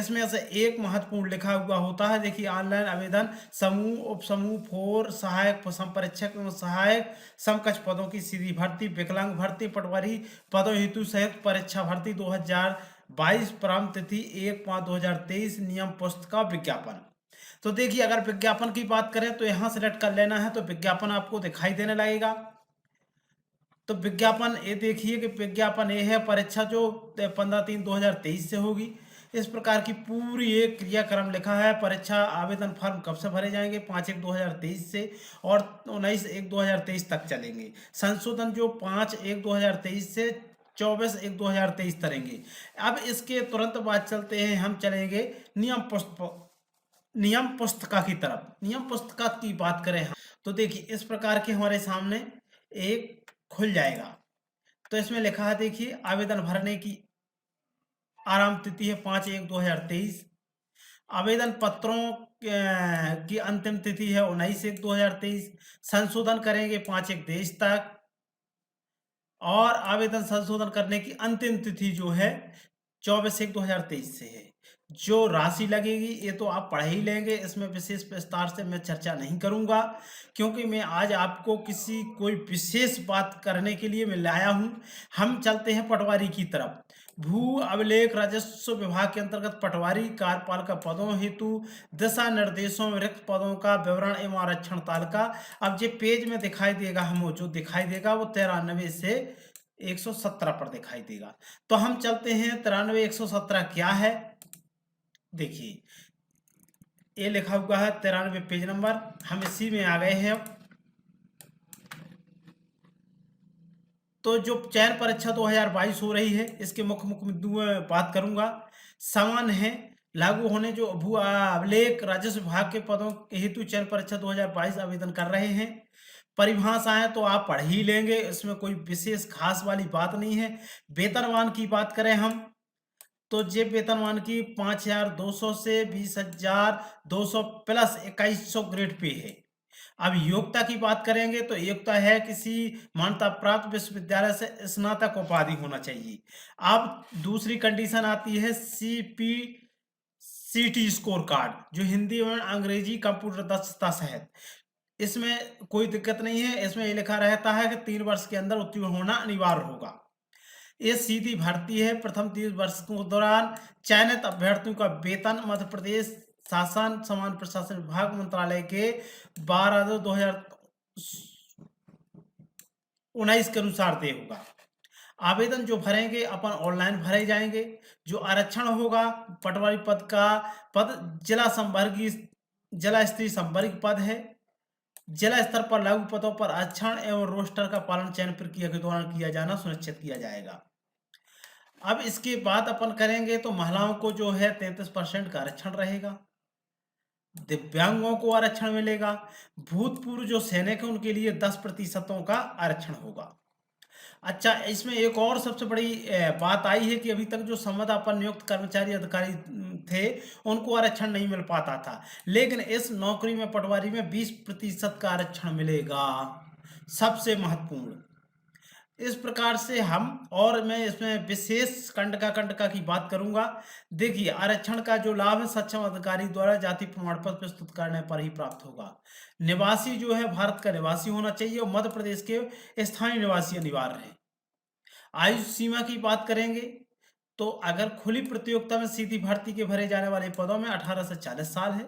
इसमें से एक महत्वपूर्ण लिखा हुआ होता है। देखिए, ऑनलाइन आवेदन समूह, उपसमूह, फोर, सहायक संप्रेषक एवं सहायक समकक्ष पदों की सीधी भर्ती, विकलांग भर्ती, पटवारी पदों हेतु संयुक्त परीक्षा भर्ती 2022, प्रारंभ तिथि 1/5/2023, नियम पुस्तिका विज्ञापन। तो देखिए, अगर विज्ञापन की बात करें तो यहाँ सेलेक्ट कर लेना है, तो विज्ञापन आपको दिखाई देने लगेगा। तो विज्ञापन ये देखिए कि विज्ञापन ये है, परीक्षा जो 15/3/2023 से होगी। इस प्रकार की पूरी एक क्रियाक्रम लिखा है। परीक्षा आवेदन फॉर्म कब से भरे जाएंगे? 5/1/2023 से और 19/1/2023 तक चलेंगे। संशोधन जो 5/1/2023 से 24/1/2023 तरेंगे। अब इसके तुरंत बाद चलते हैं, हम चलेंगे नियम पुस्तिका की तरफ। नियम पुस्तिका की बात करें हम, तो देखिए इस प्रकार के हमारे सामने एक खुल जाएगा। तो इसमें लिखा है, देखिए, आवेदन भरने की आरंभ तिथि है 5/1/2023। आवेदन पत्रों की अंतिम तिथि है 19/1/2023। संशोधन करेंगे 5/1/23 तक। और आवेदन संशोधन करने की अंतिम तिथि जो है 24/1/2023 से है। जो राशि लगेगी ये तो आप पढ़ ही लेंगे, इसमें विशेष विस्तार से मैं चर्चा नहीं करूंगा, क्योंकि मैं आज आपको कोई विशेष बात करने के लिए मैं लाया हूं। हम चलते हैं पटवारी की तरफ। भू अभिलेख राजस्व विभाग के अंतर्गत पटवारी कार्यपालिका पदों हेतु दिशा निर्देशों में रिक्त पदों का विवरण एवं आरक्षण तालिका। अब जो पेज में दिखाई देगा, हमको जो दिखाई देगा वो 93 से 117 पर दिखाई देगा। तो हम चलते हैं 93 117 क्या है। देखिए, ये लिखा हुआ है 93 पेज नंबर, हम इसी में आ गए हैं। तो जो चयन परीक्षा 2022 हो रही है, इसके मुख्य मुख्य मुद्दों में बात करूंगा। समान है लागू होने जो भू अभिलेख राजस्व विभाग के पदों हेतु चयन परीक्षा 2022 आवेदन कर रहे हैं। परिभाषाएं तो आप पढ़ ही लेंगे, इसमें कोई विशेष खास वाली बात नहीं है। वेतनमान की बात करें हम, तो जे वेतनमान की 5,200 से 20,200 प्लस 2,100 ग्रेड पे है। अब योग्यता की बात करेंगे तो योग्यता है किसी मान्यता प्राप्त विश्वविद्यालय से स्नातक उपाधि होना चाहिए। अब दूसरी कंडीशन आती है CPCT स्कोर कार्ड, जो हिंदी और अंग्रेजी कंप्यूटर दक्षता सहित। इसमें कोई दिक्कत नहीं है, इसमें ये लिखा रहता है कि 3 वर्ष के अंदर उत्तीर्ण होना अनिवार्य होगा। ये सीधी भर्ती है। प्रथम 3 वर्ष के दौरान चयनित अभ्यर्थियों का वेतन मध्य प्रदेश शासन सामान्य प्रशासन विभाग मंत्रालय के 12/2019 के अनुसार तय होगा। आवेदन जो भरेंगे अपन ऑनलाइन भरे जाएंगे। जो आरक्षण होगा पटवारी पद जिला स्तरीय संवर्ग पद है। जिला स्तर पर लागू पदों पर आरक्षण एवं रोस्टर का पालन चयन प्रक्रिया के दौरान किया जाना सुनिश्चित किया जाएगा। अब इसके बाद अपन करेंगे तो महिलाओं को जो है 33% का आरक्षण रहेगा। दिव्यांगों को आरक्षण मिलेगा। भूतपूर्व जो सैनिक है उनके लिए 10% का आरक्षण होगा। अच्छा, इसमें एक और सबसे बड़ी बात आई है कि अभी तक जो संविदापन नियुक्त कर्मचारी अधिकारी थे उनको आरक्षण नहीं मिल पाता था, लेकिन इस नौकरी में पटवारी में 20% का आरक्षण मिलेगा। सबसे महत्वपूर्ण इस प्रकार से हम, और मैं इसमें विशेष कंडका की बात करूंगा। देखिए, आरक्षण का जो लाभ है सक्षम अधिकारी द्वारा जाति प्रमाण पत्र प्रस्तुत करने पर ही प्राप्त होगा। निवासी जो है भारत का निवासी होना चाहिए और मध्य प्रदेश के स्थानीय निवासी अनिवार्य है। आयु सीमा की बात करेंगे तो अगर खुली प्रतियोगिता में सीधी भर्ती के भरे जाने वाले पदों में 18 से 40 साल है।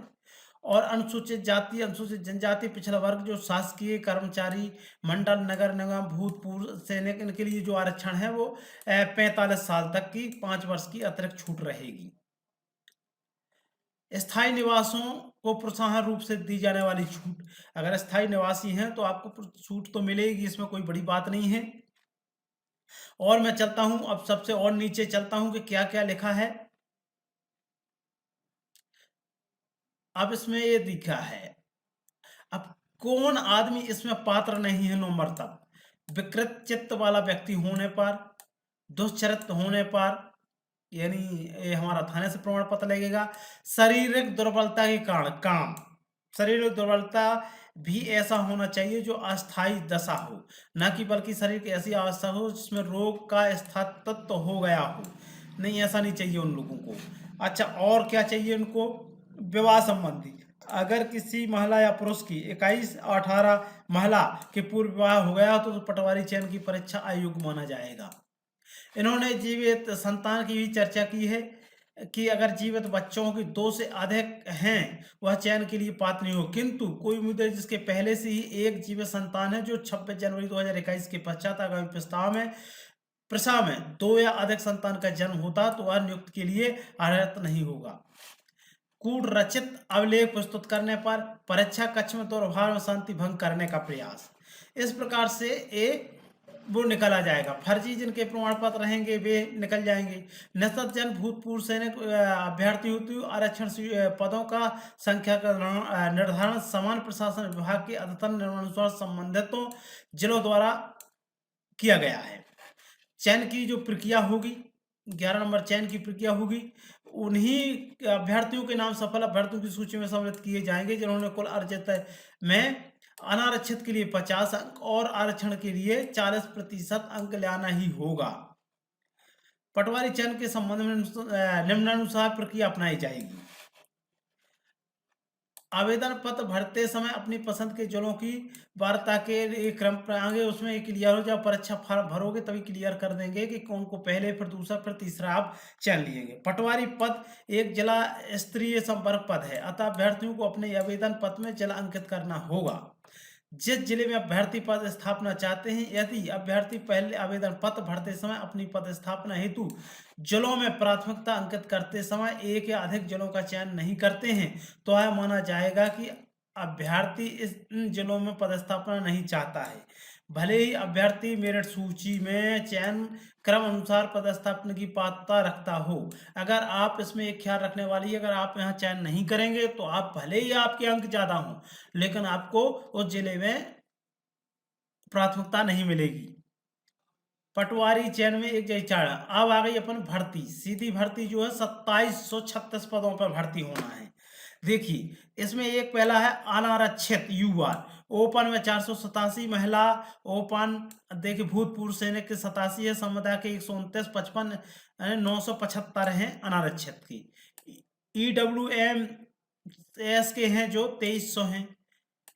और अनुसूचित जाति अनुसूचित जनजाति पिछड़ा वर्ग जो शासकीय कर्मचारी मंडल नगर निगम भूतपूर्व सैनिक, इनके लिए जो आरक्षण है वो 45 साल तक की 5 वर्ष की अतिरिक्त छूट रहेगी। स्थायी निवासों को प्रोत्साहन रूप से दी जाने वाली छूट, अगर स्थायी निवासी हैं तो आपको छूट तो मिलेगी, इसमें कोई बड़ी बात नहीं है। और मैं चलता हूं, अब सबसे और नीचे चलता हूं कि क्या क्या लिखा है। अब इसमें ये लिखा है, अब कौन आदमी इसमें पात्र नहीं है? नंबर तक विकृत चित्त वाला व्यक्ति होने पर, दुष्चरित्र होने पर, यानी ये हमारा थाने से प्रमाण पत्र लगेगा। शारीरिक दुर्बलता के कारण काम, शारीरिक दुर्बलता भी ऐसा होना चाहिए जो अस्थायी दशा हो, ना कि बल्कि शरीर की ऐसी अवस्था हो जिसमें रोग का स्थायित्व हो गया हो। नहीं, ऐसा नहीं चाहिए उन लोगों को। अच्छा, और क्या चाहिए उनको? विवाह संबंधी, अगर किसी महिला या पुरुष की 21 और 18 महिला के पूर्व विवाह हो गया तो पटवारी चयन की परीक्षा अयोग्य माना जाएगा। इन्होंने जीवित संतान की भी चर्चा की है कि अगर जीवित बच्चों की 2 से अधिक हैं वह चयन के लिए पात्र नहीं हो, किंतु कोई उम्मीदवार जिसके पहले से ही एक जीवित संतान है जो 26 जनवरी 2021 के पश्चात आगामी प्रस्ताव में 2 या अधिक संतान का जन्म होता तो वह नियुक्त के लिए अर्हता नहीं होगा। कूट रचित अभिलेख प्रस्तुत करने पर परीक्षा कक्ष में दुर्व्यवहार में शांति भंग करने का प्रयास, इस प्रकार से वो निकला जाएगा। फर्जी जिनके प्रमाण पत्र रहेंगे वे निकल जाएंगे। निस्तजन भूतपूर्व सैनिक अभ्यर्थी हेतु आरक्षण पदों का संख्या का निर्धारण समान प्रशासन विभाग के अद्यतन नियमानुसार संबंधितों जिलों द्वारा किया गया है। चयन की जो प्रक्रिया होगी, 11 नंबर चयन की प्रक्रिया होगी, उन्हीं अभ्यर्थियों के नाम सफल अभ्यर्थियों की सूची में सम्मिलित किए जाएंगे जिन्होंने कुल अर्जित में अनारक्षित के लिए 50 अंक और आरक्षण के लिए 40% अंक लाना ही होगा। पटवारी चयन के संबंध में निम्नानुसार प्रक्रिया अपनाई जाएगी। आवेदन पत्र भरते समय अपनी पसंद के जिलों की वार्ता के एक क्रम पर आगे उसमें एक क्लियर हो, जब परीक्षा फॉर्म भरोगे तभी क्लियर कर देंगे कि कौन को पहले, फिर दूसरा, फिर तीसरा आप चयन लिएंगे। पटवारी पद एक जिला स्तरीय संपर्क पद है, अतः अभ्यर्थियों को अपने आवेदन पत्र में जिला अंकित करना होगा। जिस जिले में अभ्यर्थी पद स्थापना चाहते हैं, यदि अभ्यर्थी पहले आवेदन पत्र भरते समय अपनी पद स्थापना हेतु जिलों में प्राथमिकता अंकित करते समय एक या अधिक जिलों का चयन नहीं करते हैं तो यह माना जाएगा कि अभ्यर्थी इन जिलों में पदस्थापना नहीं चाहता है, भले ही अभ्यर्थी मेरिट सूची में चयन क्रम अनुसार पदस्थापना की पात्रता रखता हो। अगर आप इसमें एक ख्याल रखने वाली है, अगर आप यहाँ चयन नहीं करेंगे तो आप भले ही आपके अंक ज़्यादा हों लेकिन आपको उस जिले में प्राथमिकता नहीं मिलेगी। पटवारी चयन में एक जैसा अब आ गई अपन भर्ती, सीधी भर्ती जो है 2736 पदों पर भर्ती होना है। देखिए इसमें एक पहला है अनारक्षित यूआर, ओपन में 487 महिला, ओपन देखिए भूतपूर्व सैनिक के 87 है, समुदाय के 129, 55 975 हैं अनारक्षित की। ईडब्ल्यूएम एस के हैं जो 2300 हैं।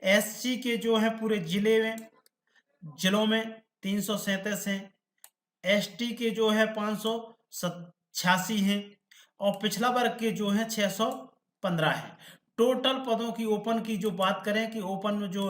एससी के जो है पूरे जिलों में 337 हैं। एसटी के जो है 586 हैं और पिछला वर्ग के जो है 615 हैं। टोटल पदों की ओपन की जो बात करें कि ओपन में जो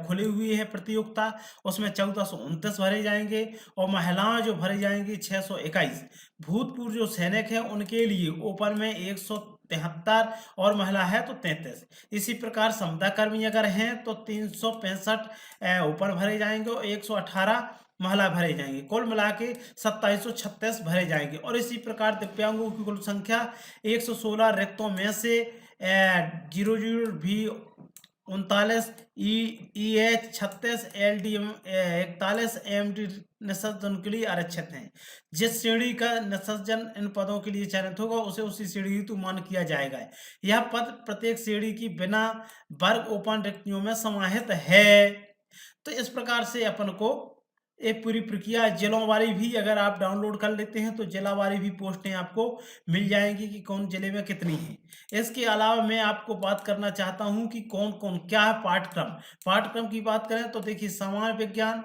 खुली हुई है प्रतियोगिता उसमें 1429 भरे जाएंगे और महिलाएं जो भरी जाएंगी 621। भूतपूर्व जो सैनिक है उनके लिए ओपन में 173 और महिला है तो 33। इसी प्रकार समता कर्मी अगर हैं तो 365 ओपन भरे जाएंगे और 118 महिला भरे जाएंगे, कुल मिला के 2736 भरे जाएंगे। और इसी प्रकार दिव्यांगों की कुल संख्या 116 रिक्तों में से 00 भी 39, EH 36, LD 41 AMD निस्सर्जन के लिए आरक्षित हैं। जिस श्रेणी का निस्सर्जन इन पदों के लिए चयनित होगा उसे उसी श्रेणी हेतु मान किया जाएगा। यह पद प्रत्येक श्रेणी की बिना वर्ग ओपन रिक्तियों में समाहित है। तो इस प्रकार से अपन को एक पूरी प्रक्रिया जिलों वाली भी अगर आप डाउनलोड कर लेते हैं तो जिला वाली भी पोस्टें आपको मिल जाएंगी कि कौन जिले में कितनी है। इसके अलावा मैं आपको बात करना चाहता हूं कि कौन कौन क्या है पाठ्यक्रम की बात करें तो देखिए समान विज्ञान,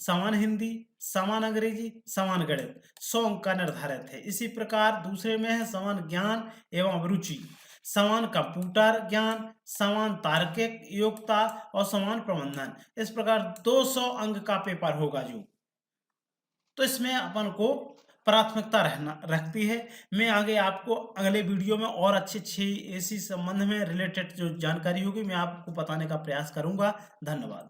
समान हिंदी, समान अंग्रेजी, समान गणित 100 अंक का निर्धारित है। इसी प्रकार दूसरे में है समान ज्ञान एवं अभिरुचि, समान कंप्यूटर ज्ञान, समान तार्किक योग्यता और समान प्रबंधन। इस प्रकार 200 अंक का पेपर होगा जो, तो इसमें अपन को प्राथमिकता रखती है। मैं आगे आपको अगले वीडियो में और अच्छी इसी संबंध में रिलेटेड जो जानकारी होगी मैं आपको बताने का प्रयास करूंगा। धन्यवाद।